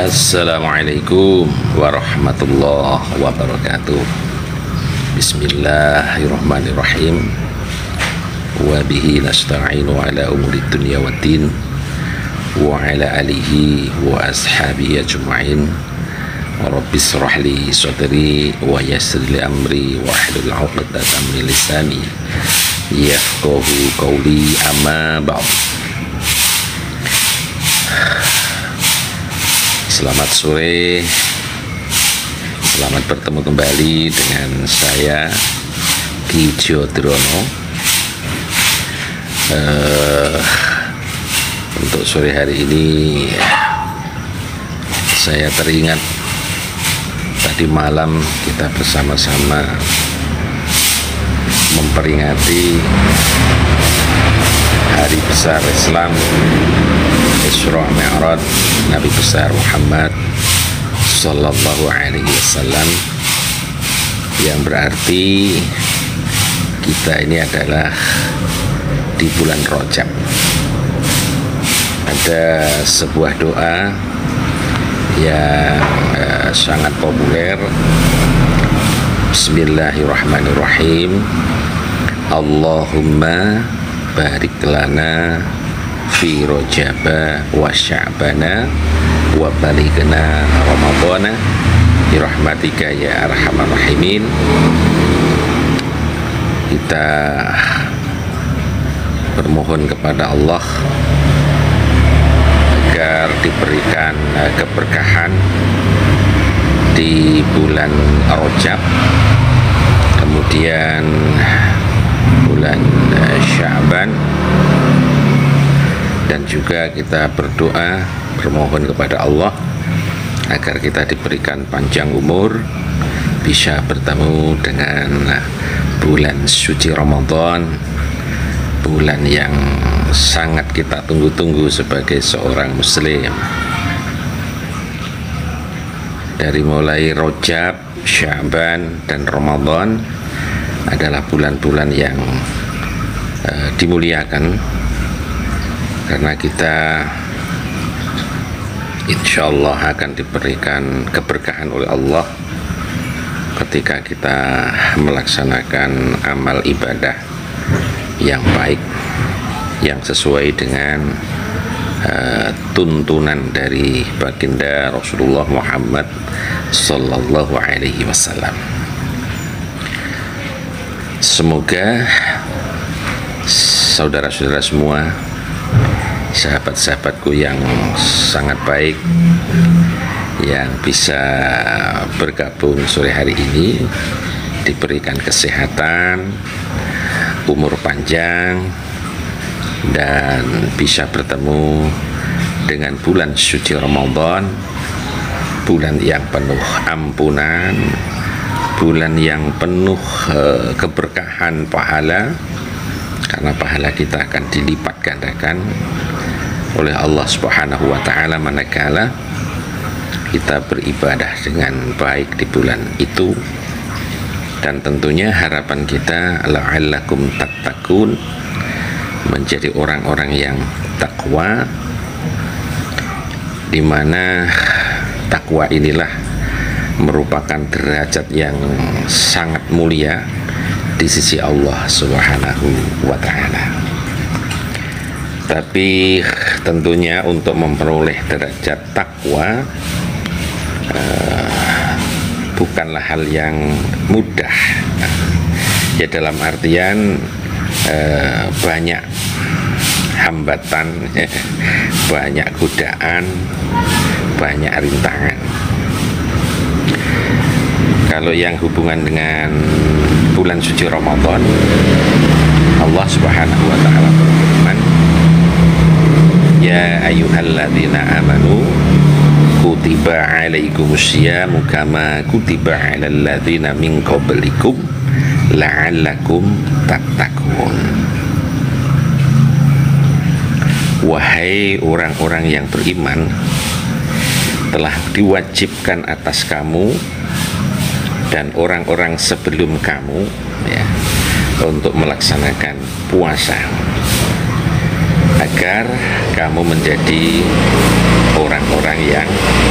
Assalamualaikum warahmatullahi wabarakatuh. Bismillahirrahmanirrahim. Wa bihi nasta'inu ala umuri dunya waddin wa ala alihi wa ashabihi ajma'in. Rabbi shrah li sadri wa yassir li amri wa hlul 'uqdatam min lisani yafqahu qawli, amma ba'd. Selamat sore, selamat bertemu kembali dengan saya Ki Jodrono. Untuk sore hari ini saya teringat tadi malam kita bersama-sama memperingati hari besar Islam, Isra Mi'raj Nabi besar Muhammad Sallallahu Alaihi Wasallam, yang berarti kita ini adalah di bulan Rajab. Ada sebuah doa yang sangat populer. Bismillahirrahmanirrahim. Allahumma barik lana fi Rajaba wa Sya'bana wa balighna Ramadana bi rahmatika ya arhamar rahimin. Kita bermohon kepada Allah agar diberikan keberkahan di bulan Rajab, kemudian bulan Sya'ban, dan juga kita berdoa bermohon kepada Allah agar kita diberikan panjang umur, bisa bertemu dengan bulan suci Ramadan, bulan yang sangat kita tunggu-tunggu sebagai seorang muslim. Dari mulai Rajab, Sya'ban, dan Ramadan adalah bulan-bulan yang dimuliakan, karena kita insya Allah akan diberikan keberkahan oleh Allah ketika kita melaksanakan amal ibadah yang baik, yang sesuai dengan tuntunan dari baginda Rasulullah Muhammad Sallallahu Alaihi Wasallam. Semoga saudara-saudara semua, sahabat-sahabatku yang sangat baik yang bisa bergabung sore hari ini, diberikan kesehatan, umur panjang, dan bisa bertemu dengan bulan suci Ramadan, bulan yang penuh ampunan, bulan yang penuh keberkahan pahala, karena pahala kita akan dilipat gandakan oleh Allah Subhanahu wa Ta'ala manakala kita beribadah dengan baik di bulan itu. Dan tentunya harapan kita la'allakum tattaqun, menjadi orang-orang yang takwa, di mana takwa inilah merupakan derajat yang sangat mulia di sisi Allah Subhanahu wa Ta'ala. Tapi tentunya untuk memperoleh derajat takwa bukanlah hal yang mudah, ya, dalam artian banyak hambatan, banyak godaan, banyak rintangan. Kalau yang hubungan dengan bulan suci Ramadan, Allah Subhanahu wa Ta'ala berfirman, ya ayyuhalladzina amanu kutiba alaikumusyamu kama kutiba alal ladzina min qablikum la'allakum tattaqun. wahai orang-orang yang beriman, telah diwajibkan atas kamu dan orang-orang sebelum kamu, ya, untuk melaksanakan puasa agar kamu menjadi orang-orang yang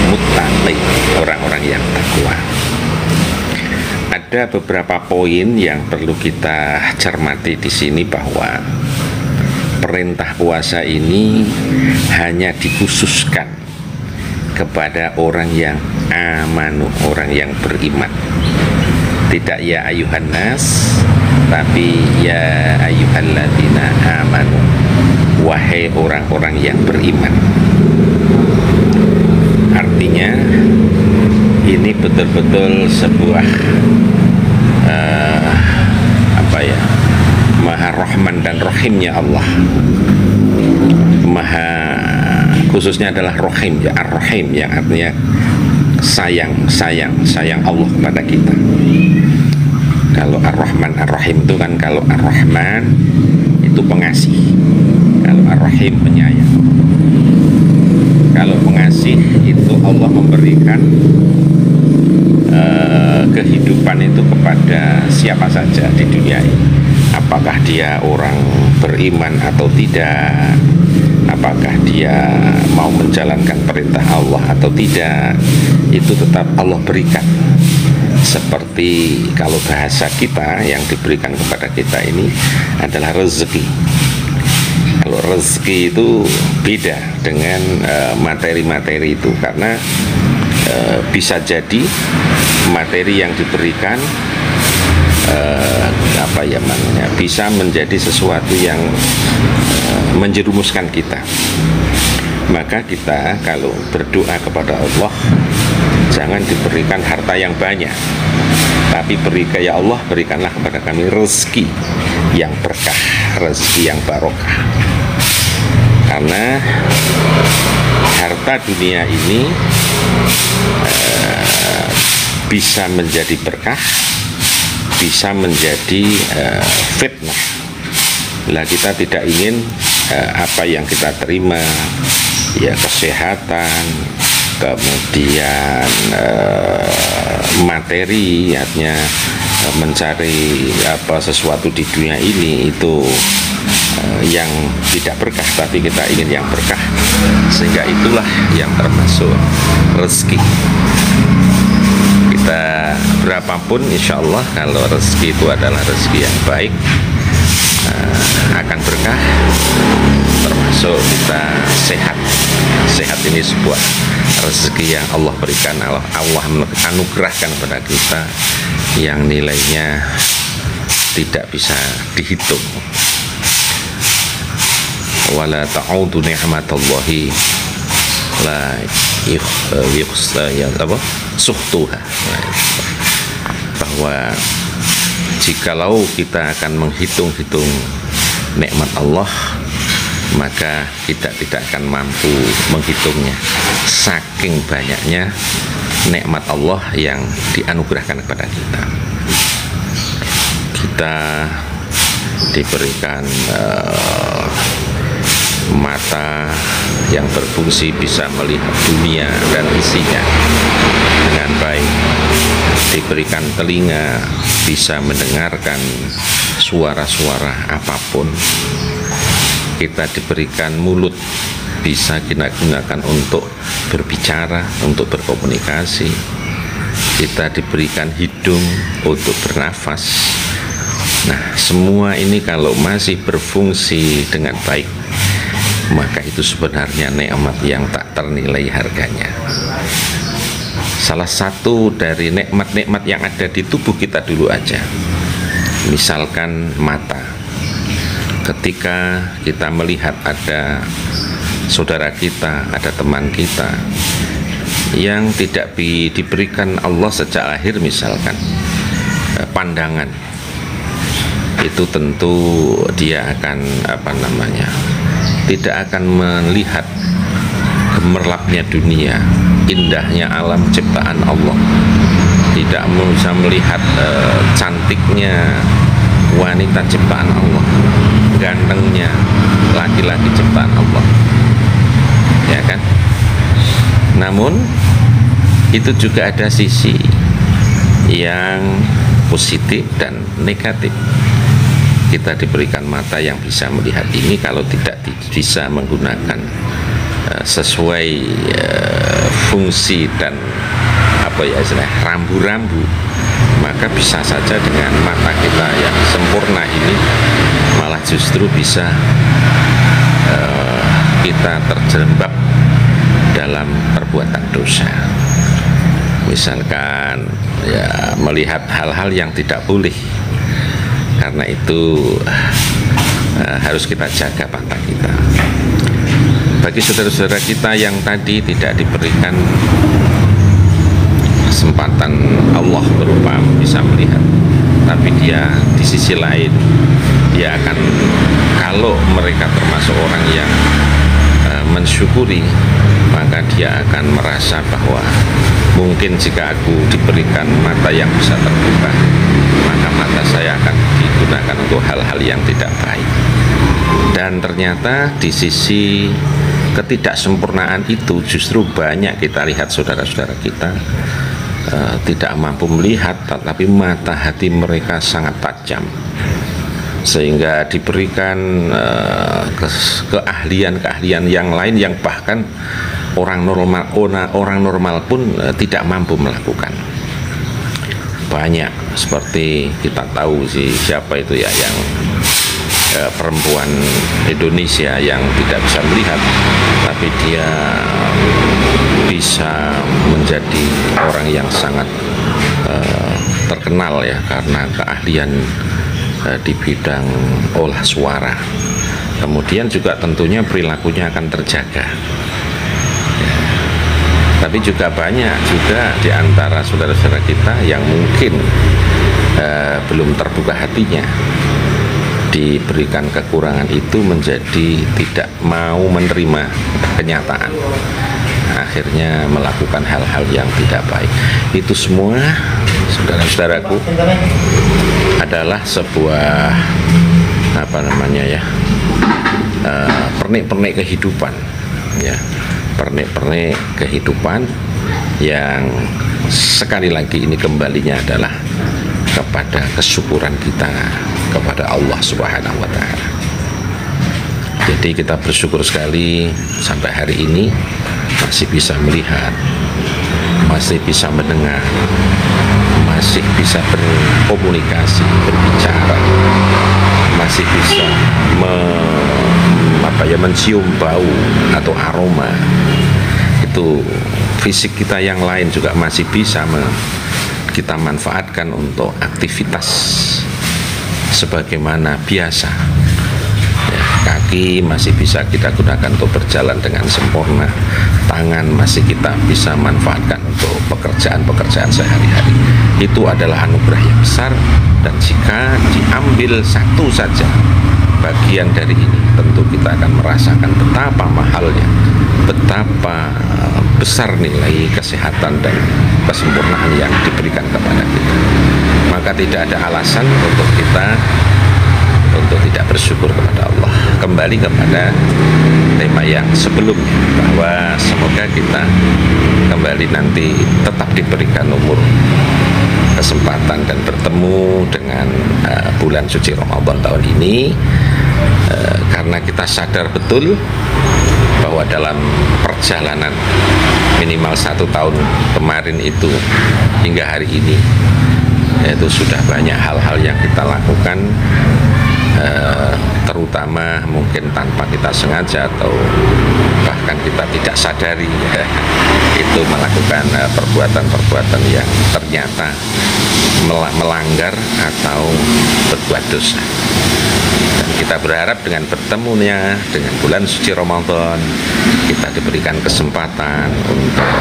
muttaqi, orang-orang yang takwa. Ada beberapa poin yang perlu kita cermati di sini, bahwa perintah puasa ini hanya dikhususkan kepada orang yang amanu, orang yang beriman. Tidak ya ayuhan nas, tapi ya ayyuhalladzina amanu, wahai orang-orang yang beriman. Artinya ini betul-betul sebuah Maha Rahman dan Rahimnya Allah. Maha khususnya adalah Rahim, ya, Ar-Rahim, yang artinya sayang Allah kepada kita. Kalau Ar-Rahman Ar-Rahim itu kan, kalau Ar-Rahman itu pengasih, kalau Ar-Rahim penyayang. Kalau pengasih itu Allah memberikan kehidupan itu kepada siapa saja di dunia ini, apakah dia orang beriman atau tidak, apakah dia mau menjalankan perintah Allah atau tidak, itu tetap Allah berikan. Seperti kalau bahasa kita yang diberikan kepada kita ini adalah rezeki. Kalau rezeki itu beda dengan materi-materi itu, karena bisa jadi materi yang diberikan bisa menjadi sesuatu yang menjerumuskan kita. Maka kita kalau berdoa kepada Allah, jangan diberikan harta yang banyak, tapi berikan, ya Allah, berikanlah kepada kami rezeki yang berkah, rezeki yang barokah. Karena harta dunia ini bisa menjadi berkah, bisa menjadi fitnah. Lah kita tidak ingin apa yang kita terima, ya, kesehatan, kemudian materi, artinya mencari sesuatu di dunia ini itu yang tidak berkah, tapi kita ingin yang berkah, sehingga itulah yang termasuk rezeki. Kita berapapun, insya Allah kalau rezeki itu adalah rezeki yang baik, akan berkah, termasuk kita sehat. Sehat ini sebuah rezeki yang Allah berikan, Allah anugerahkan kepada kita, yang nilainya tidak bisa dihitung. Wala ta'udu ni'matallahi la suhtuha. Bahwa jikalau kita akan menghitung-hitung nikmat Allah, maka kita tidak akan mampu menghitungnya, saking banyaknya nikmat Allah yang dianugerahkan kepada kita. Kita diberikan mata yang berfungsi bisa melihat dunia dan isinya dengan baik, diberikan telinga bisa mendengarkan suara-suara apapun, kita diberikan mulut bisa kita gunakan untuk berbicara, untuk berkomunikasi, kita diberikan hidung untuk bernafas. Nah, semua ini kalau masih berfungsi dengan baik, maka itu sebenarnya nikmat yang tak ternilai harganya. Salah satu dari nikmat-nikmat yang ada di tubuh kita dulu aja, misalkan mata. Ketika kita melihat ada saudara kita, ada teman kita yang tidak diberikan Allah sejak lahir, misalkan pandangan, itu tentu dia akan tidak akan melihat gemerlapnya dunia, indahnya alam ciptaan Allah, tidak bisa melihat cantiknya wanita ciptaan Allah, gantengnya laki-laki ciptaan Allah. Namun itu juga ada sisi yang positif dan negatif. Kita diberikan mata yang bisa melihat ini, kalau tidak bisa menggunakan sesuai fungsi dan rambu-rambu, maka bisa saja dengan mata kita yang sempurna ini malah justru bisa kita terjerembab dalam perbuatan dosa. Misalkan ya melihat hal-hal yang tidak boleh. Karena itu harus kita jaga mata kita. Bagi saudara-saudara kita yang tadi tidak diberikan kesempatan Allah berupa bisa melihat, tapi dia di sisi lain dia akan, kalau mereka termasuk orang yang mensyukuri, maka dia akan merasa bahwa mungkin jika aku diberikan mata yang bisa terbuka, maka mata saya akan digunakan untuk hal-hal yang tidak baik. Dan ternyata di sisi ketidaksempurnaan itu justru banyak kita lihat saudara-saudara kita tidak mampu melihat, tetapi mata hati mereka sangat tajam, sehingga diberikan keahlian-keahlian yang lain yang bahkan orang normal pun tidak mampu melakukan. Banyak, seperti kita tahu siapa itu ya, yang perempuan Indonesia yang tidak bisa melihat, tapi dia bisa menjadi orang yang sangat terkenal ya, karena keahlian di bidang olah suara. Kemudian juga tentunya perilakunya akan terjaga. Tapi juga banyak juga di antara saudara-saudara kita yang mungkin belum terbuka hatinya, diberikan kekurangan itu menjadi tidak mau menerima kenyataan, akhirnya melakukan hal-hal yang tidak baik. Itu semua saudara-saudaraku adalah sebuah pernik-pernik kehidupan ya, pernik-pernik kehidupan yang sekali lagi ini kembalinya adalah kepada kesyukuran kita kepada Allah Subhanahu wa Ta'ala. Jadi kita bersyukur sekali sampai hari ini masih bisa melihat, masih bisa mendengar, masih bisa berkomunikasi, berbicara, masih bisa mencium bau atau aroma. Itu fisik kita yang lain juga masih bisa kita manfaatkan untuk aktivitas sebagaimana biasa ya, kaki masih bisa kita gunakan untuk berjalan dengan sempurna, tangan masih kita bisa manfaatkan untuk pekerjaan-pekerjaan sehari-hari. Itu adalah anugerah yang besar, dan jika diambil satu saja bagian dari ini, tentu kita akan merasakan betapa mahalnya, betapa besar nilai kesehatan dan kesempurnaan yang diberikan kepada kita. Maka tidak ada alasan untuk kita untuk tidak bersyukur kepada Allah. Kembali kepada tema yang sebelumnya, bahwa semoga kita kembali nanti tetap diberikan umur, kesempatan dan bertemu dengan bulan suci Ramadan tahun ini, karena kita sadar betul bahwa dalam perjalanan minimal 1 tahun kemarin itu hingga hari ini, yaitu sudah banyak hal-hal yang kita lakukan, terutama mungkin tanpa kita sengaja atau bahkan kita tidak sadari itu melakukan perbuatan-perbuatan yang ternyata melanggar atau berbuat dosa. Dan kita berharap dengan bertemunya dengan bulan suci Ramadan, kita diberikan kesempatan untuk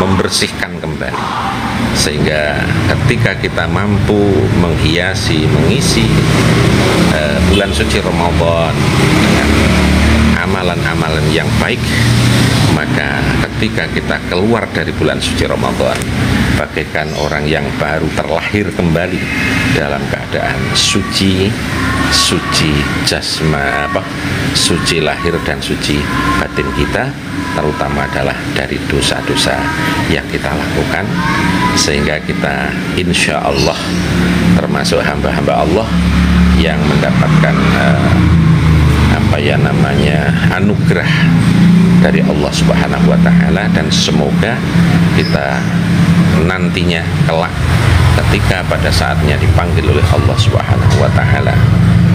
membersihkan kembali, sehingga ketika kita mampu menghiasi, mengisi bulan suci Ramadan dengan amalan-amalan yang baik, maka ketika kita keluar dari bulan suci Ramadan bagaikan orang yang baru terlahir kembali dalam keadaan suci, suci suci lahir dan suci batin kita, terutama adalah dari dosa-dosa yang kita lakukan, sehingga kita insya Allah termasuk hamba-hamba Allah yang mendapatkan anugerah dari Allah Subhanahu wa Ta'ala. Dan semoga kita nantinya kelak ketika pada saatnya dipanggil oleh Allah Subhanahu wa Ta'ala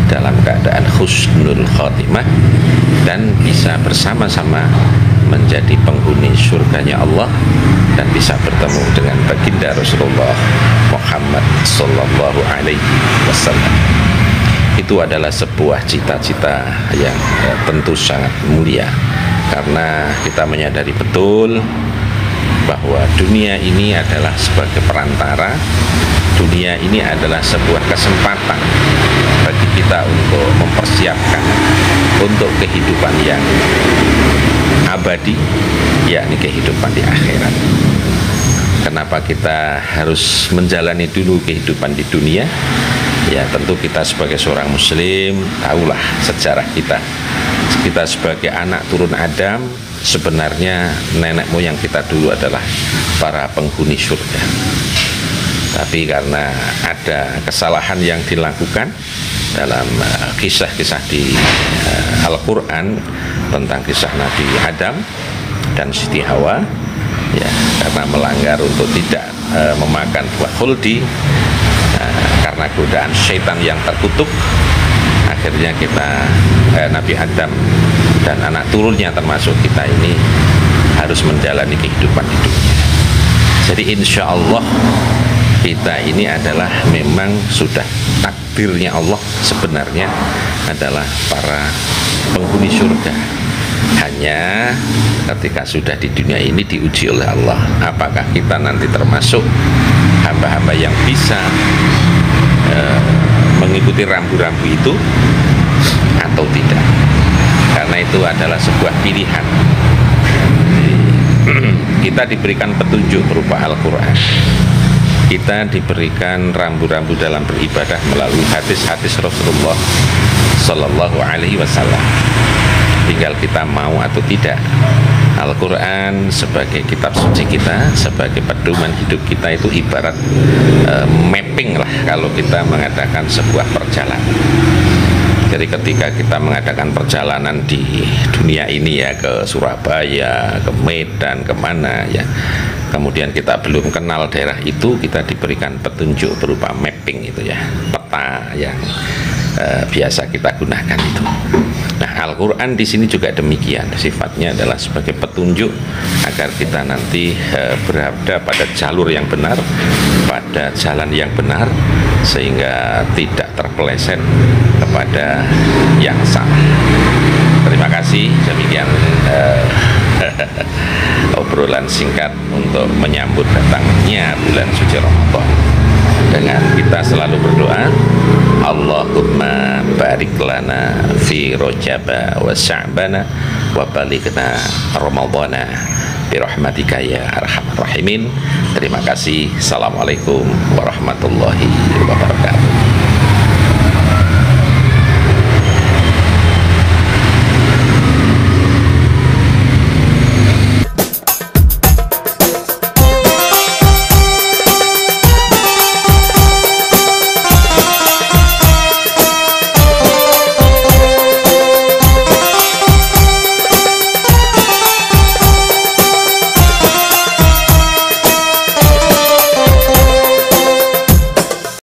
dalam keadaan husnul khotimah dan bisa bersama-sama menjadi penghuni surganya Allah dan bisa bertemu dengan baginda Rasulullah Muhammad sallallahu alaihi wasallam. Itu adalah sebuah cita-cita yang tentu sangat mulia, karena kita menyadari betul bahwa dunia ini adalah sebagai perantara, dunia ini adalah sebuah kesempatan bagi kita untuk mempersiapkan untuk kehidupan yang abadi, yakni kehidupan di akhirat. Kenapa kita harus menjalani dulu kehidupan di dunia? Ya tentu kita sebagai seorang muslim tahulah sejarah kita. Kita sebagai anak turun Adam, sebenarnya nenek moyang kita dulu adalah para penghuni surga. Tapi karena ada kesalahan yang dilakukan dalam kisah-kisah di Al-Quran tentang kisah Nabi Adam dan Siti Hawa, ya, karena melanggar untuk tidak memakan buah khuldi, karena godaan syaitan yang terkutuk, akhirnya kita Nabi Adam dan anak turunnya termasuk kita ini harus menjalani kehidupan di dunia. Jadi insya Allah kita ini adalah memang sudah takdirnya Allah sebenarnya adalah para penghuni surga. Hanya ketika sudah di dunia ini diuji oleh Allah, apakah kita nanti termasuk hamba-hamba yang bisa mengikuti rambu-rambu itu atau tidak. Karena itu adalah sebuah pilihan. Kita diberikan petunjuk berupa Al-Quran, kita diberikan rambu-rambu dalam beribadah melalui hadis-hadis Rasulullah Sallallahu Alaihi Wasallam. Tinggal kita mau atau tidak. Al-Quran sebagai kitab suci kita, sebagai pedoman hidup kita, itu ibarat mapping lah kalau kita mengadakan sebuah perjalanan. Jadi ketika kita mengadakan perjalanan di dunia ini ya, ke Surabaya, ke Medan, kemana ya, kemudian kita belum kenal daerah itu, kita diberikan petunjuk berupa mapping itu ya, peta yang biasa kita gunakan itu. Nah, Al-Quran di sini juga demikian, sifatnya adalah sebagai petunjuk agar kita nanti berada pada jalur yang benar, pada jalan yang benar, sehingga tidak terpeleset kepada yang salah. Terima kasih, demikian obrolan singkat untuk menyambut datangnya bulan suci Ramadan. Dengan kita selalu berdoa, Allahumma barik lana fi Rajaba wa Sya'bana wa balighna Ramadana bi rahmatika ya arhamar rahimin. Terima kasih. Assalamualaikum warahmatullahi wabarakatuh.